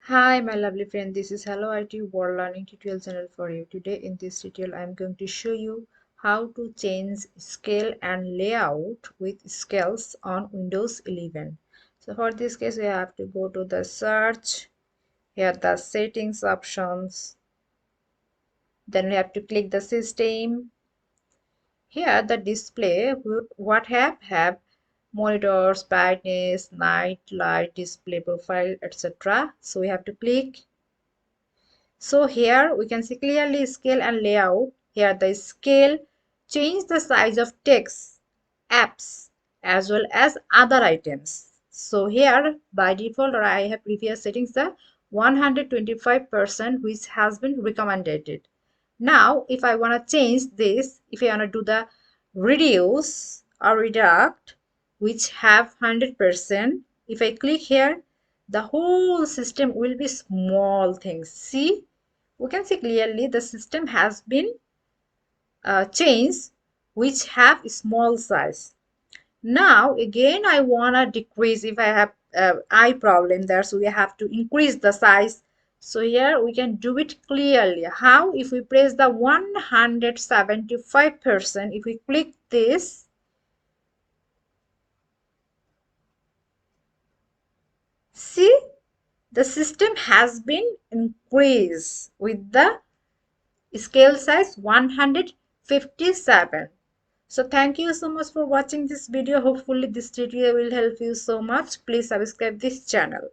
Hi, my lovely friend. This is Hello IT World Learning Tutorial channel for you. Today, in this tutorial, I am going to show you how to change scale and layout with scales on Windows 11. So, for this case, we have to go to the search, here the settings options. Then we have to click the system. Here, the display what have monitors, brightness, night, light, display profile, etc. So, we have to click. So here we can see clearly scale and layout. Here the scale change the size of text, apps as well as other items. So here by default I have previous settings the 125% which has been recommended. Now if I want to change this, if I want to do the reduce or reduct which have 100%, if I click here the whole system will be small things. See, we can see clearly the system has been changed which have small size. Now again I want to decrease if I have eye problem there, so we have to increase the size. So here we can do it clearly. How? If we press the 175%, if we click this, see the system has been increased with the scale size 157. So thank you so much for watching this video. Hopefully this tutorial will help you so much. Please subscribe this channel.